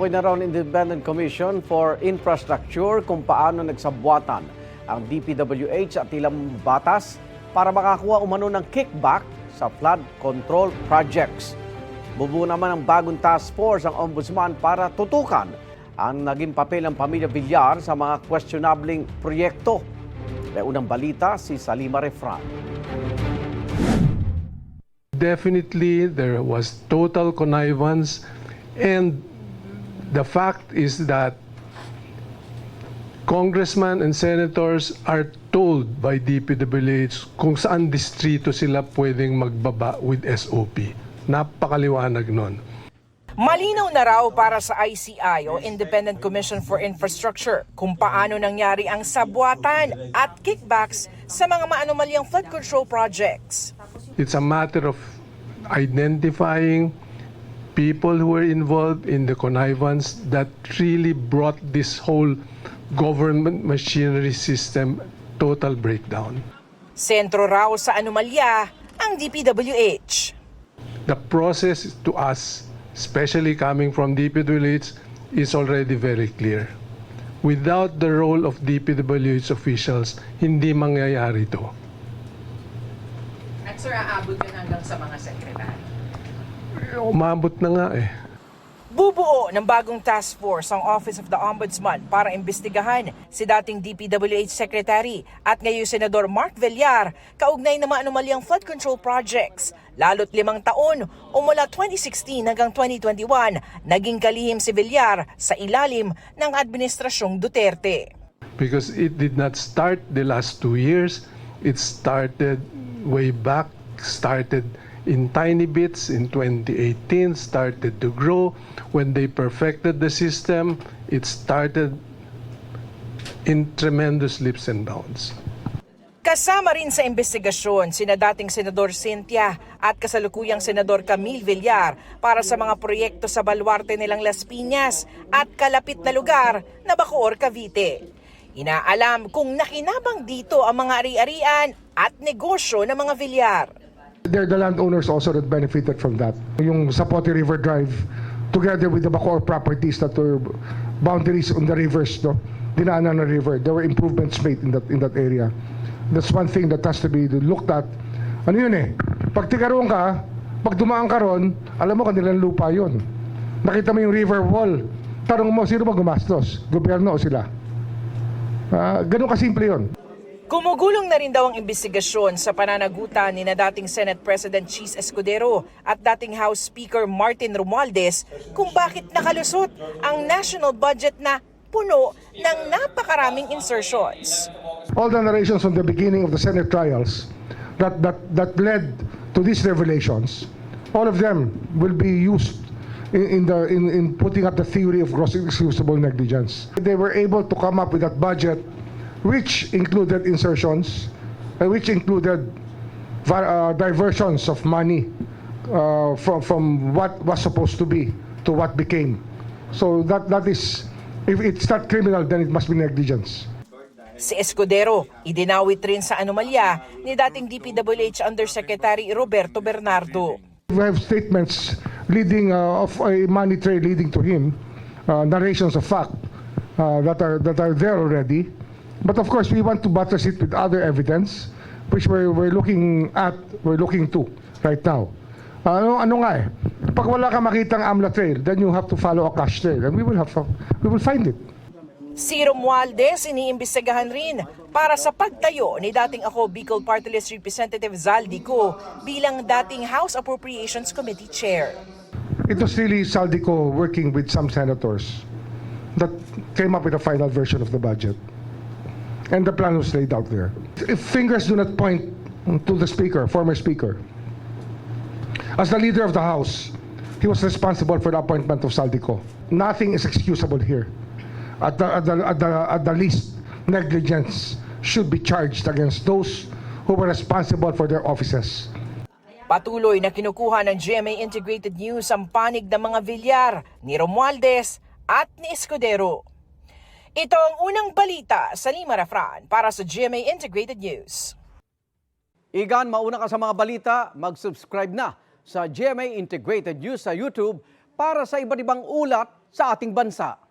Tinutukoy na raw ng Independent Commission for Infrastructure kung paano nagsabwatan ang DPWH at ilang batas para makakuha umano ng kickback sa flood control projects. Bubuo naman ang bagong task force ang Ombudsman para tutukan ang naging papel ng Pamilya Villar sa mga questionabling proyekto. May unang balita si Salima Refran. Definitely, there was total connivance, and the fact is that congressmen and senators are told by DPWH kung saan distrito sila pwedeng magbaba with SOP. Napakaliwanag nun. Malinaw na raw para sa ICI o Independent Commission for Infrastructure kung paano nangyari ang sabwatan at kickbacks sa mga maanomalyang flood control projects. It's a matter of identifying people who were involved in the connivance that really brought this whole government machinery system total breakdown. Sentro raw sa anomalya ang DPWH. The process to us, especially coming from DPWH, is already very clear. Without the role of DPWH officials, hindi mangyayari to. At sir, aabot yun hanggang sa mga sekretary. Umabot na nga eh. Bubuo ng bagong task force ang Office of the Ombudsman para imbestigahan si dating DPWH Secretary at ngayon Senador Mark Villar kaugnay ng mga anomalyang flood control projects. Lalo't 5 taon o mula 2016 hanggang 2021, naging kalihim si Villar sa ilalim ng Administrasyong Duterte. Because it did not start the last 2 years. It started way back, started in tiny bits in 2018, started to grow. When they perfected the system, it started in tremendous leaps and bounds. Kasama rin sa investigasyon sina dating Senador Cynthia at kasalukuyang Senador Camille Villar para sa mga proyekto sa baluarte nilang Las Piñas at kalapit na lugar na Bacoor, Cavite. Inaalam kung nakinabang dito ang mga ari-arian at negosyo ng mga Villar. They're the landowners also that benefited from that. Yung Zapote River Drive, together with the Bacoor properties that were boundaries on the rivers, no? Dinaanan ng river, there were improvements made in that area. That's one thing that has to be looked at. Ano yun eh, pag tigaroon ka, pag dumaan ka ron, alam mo kanilang lupa yun. Nakita mo yung river wall, tanong mo, sino ba gumastos? Gobyerno o sila? Ganun kasimple yun. Kumugulong na rin daw ang investigasyon sa pananagutan ni na dating Senate President Chis Escudero at dating House Speaker Martin Romualdez kung bakit nakalusot ang national budget na puno ng napakaraming insertions. All the narrations from the beginning of the Senate trials that led to these revelations, all of them will be used in putting up the theory of gross excusable negligence. They were able to come up with that budget which included insertions, which included diversions of money from what was supposed to be to what became. So that is, if it's not criminal, then it must be negligence. Si Escudero, idinawit rin sa anomalya ni dating DPWH Undersecretary Roberto Bernardo. We have statements leading of a money trail leading to him, narrations of fact that are there already. But of course, we want to buttress it with other evidence, which we're looking to right now. Ano nga eh? Pag wala ka makitang AMLA trail, then you have to follow a cash trail, and we will find it. Si Romualdez iniimbestigahan rin para sa pagtayo ni dating ako Bicol Party List Representative Zaldico bilang dating House Appropriations Committee Chair. It was really Zaldico working with some senators that came up with a final version of the budget. And the plan was laid out there. If fingers do not point to the speaker, former speaker, as the leader of the House, he was responsible for the appointment of Zaldico. Nothing is excusable here. At the least, negligence should be charged against those who were responsible for their offices. Patuloy na kinukuha ng GMA Integrated News ang panig ng mga Villar, ni Romualdez at ni Escudero. Ito ang unang balita sa Salima Refran para sa GMA Integrated News. Igan, mauna ka sa mga balita, mag-subscribe na sa GMA Integrated News sa YouTube para sa iba't ibang ulat sa ating bansa.